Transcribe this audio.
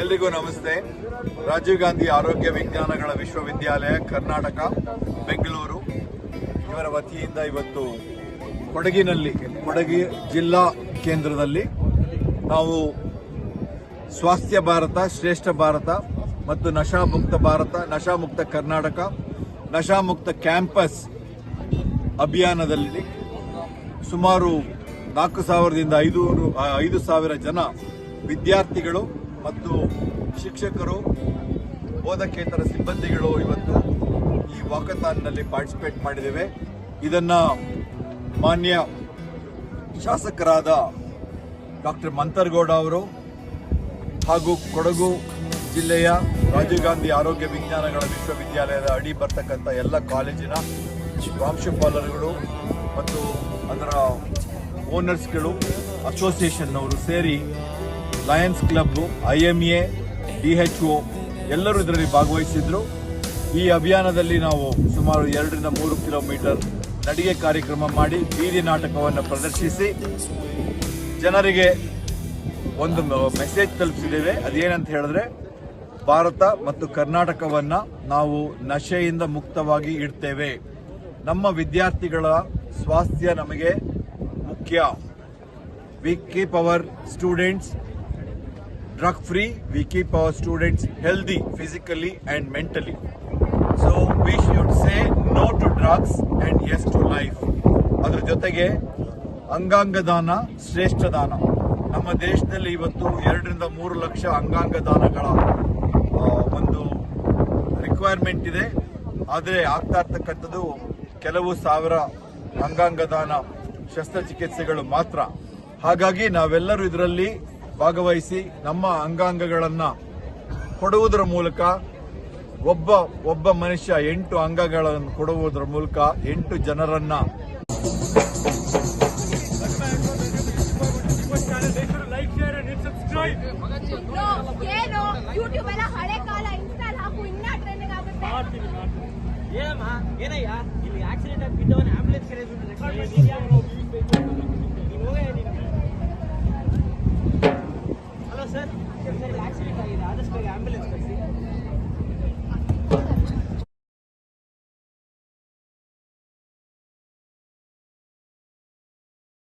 ಎಲ್ರಿಗೂ ನಮಸ್ತೆ. ರಾಜೀವ್ ಗಾಂಧಿ ಆರೋಗ್ಯ ವಿಜ್ಞಾನಗಳ ವಿಶ್ವವಿದ್ಯಾಲಯ ಕರ್ನಾಟಕ ಬೆಂಗಳೂರು ಇವರ ವತಿಯಿಂದ ಇವತ್ತು ಕೊಡಗಿ ಜಿಲ್ಲಾ ಕೇಂದ್ರದಲ್ಲಿ ನಾವು ಸ್ವಾಸ್ಥ್ಯ ಭಾರತ, ಶ್ರೇಷ್ಠ ಭಾರತ ಮತ್ತು ನಶಾಮುಕ್ತ ಭಾರತ, ನಶಾಮುಕ್ತ ಕರ್ನಾಟಕ, ನಶಾಮುಕ್ತ ಕ್ಯಾಂಪಸ್ ಅಭಿಯಾನದಲ್ಲಿ ಸುಮಾರು 4,000ದಿಂದ 5,000 ಜನ ವಿದ್ಯಾರ್ಥಿಗಳು ಮತ್ತು ಶಿಕ್ಷಕರು, ಬೋಧಕೇತರ ಸಿಬ್ಬಂದಿಗಳು ಇವತ್ತು ಈ ವಾಕಥಾನ್ನಲ್ಲಿ ಪಾರ್ಟಿಸಿಪೇಟ್ ಮಾಡಿದ್ದೇವೆ. ಇದನ್ನ ಮಾನ್ಯ ಶಾಸಕರಾದ ಡಾಕ್ಟರ್ ಮಂತರ್ಗೌಡ ಅವರು ಹಾಗೂ ಕೊಡಗು ಜಿಲ್ಲೆಯ ರಾಜೀವ್ ಗಾಂಧಿ ಆರೋಗ್ಯ ವಿಜ್ಞಾನಗಳ ವಿಶ್ವವಿದ್ಯಾಲಯದ ಅಡಿ ಬರ್ತಕ್ಕಂಥ ಎಲ್ಲ ಕಾಲೇಜಿನ ಪ್ರಾಂಶುಪಾಲರುಗಳು ಮತ್ತು ಅದರ ಓನರ್ಸ್ಗಳು, ಅಸೋಸಿಯೇಷನ್ನವರು ಸೇರಿ ಲಯನ್ಸ್ ಕ್ಲಬ್, IMA, DHO ಎಲ್ಲರೂ ಇದರಲ್ಲಿ ಭಾಗವಹಿಸಿದ್ರು. ಈ ಅಭಿಯಾನದಲ್ಲಿ ನಾವು ಸುಮಾರು 2ರಿಂದ 3 ಕಿಲೋಮೀಟರ್ ನಡಿಗೆ ಕಾರ್ಯಕ್ರಮ ಮಾಡಿ ಬೀದಿ ನಾಟಕವನ್ನು ಪ್ರದರ್ಶಿಸಿ ಜನರಿಗೆ ಒಂದು ಮೆಸೇಜ್ ತಲುಪಿಸಿದ್ದೇವೆ. ಅದೇನಂತ ಹೇಳಿದ್ರೆ, ಭಾರತ ಮತ್ತು ಕರ್ನಾಟಕವನ್ನ ನಾವು ನಶೆಯಿಂದ ಮುಕ್ತವಾಗಿ ಇಡ್ತೇವೆ. ನಮ್ಮ ವಿದ್ಯಾರ್ಥಿಗಳ ಸ್ವಾಸ್ಥ್ಯ ನಮಗೆ ಮುಖ್ಯ. We keep our students drug free, we keep our students healthy physically and mentally. So we should say no to drugs and yes to life. ಅದರ ಜೊತೆಗೆ ಅಂಗಾಂಗ ದಾನ ಶ್ರೇಷ್ಠ ದಾನ. ನಮ್ಮ ದೇಶದಲ್ಲಿ ಇವತ್ತು 2ರಿಂದ 3 ಲಕ್ಷ ಅಂಗಾಂಗ ದಾನಗಳ ಒಂದು ರಿಕ್ವೈರ್ಮೆಂಟ್ ಇದೆ. ಆದರೆ ಆಗ್ತಾ ಇರ್ತಕ್ಕಂಥದ್ದು ಕೆಲವು ಸಾವಿರ ಅಂಗಾಂಗ ದಾನ ಶಸ್ತ್ರಚಿಕಿತ್ಸೆಗಳು ಮಾತ್ರ. ಹಾಗಾಗಿ ನಾವೆಲ್ಲರೂ ಇದರಲ್ಲಿ ಭಾಗವಹಿಸಿ ನಮ್ಮ ಅಂಗಾಂಗಗಳನ್ನು ಕೊಡುವುದರ ಮೂಲಕ ಒಬ್ಬ ಮನುಷ್ಯ 8 ಅಂಗಗಳನ್ನು ಕೊಡುವುದರ ಮೂಲಕ 8 ಜನರನ್ನ ಏನಯ್ಯ ಇಲ್ಲಿ ಆಕ್ಸಿಡೆಂಟ್ ಆಗಿ ಬಿದ್ದವನ ಆಂಬುಲೆನ್ಸ್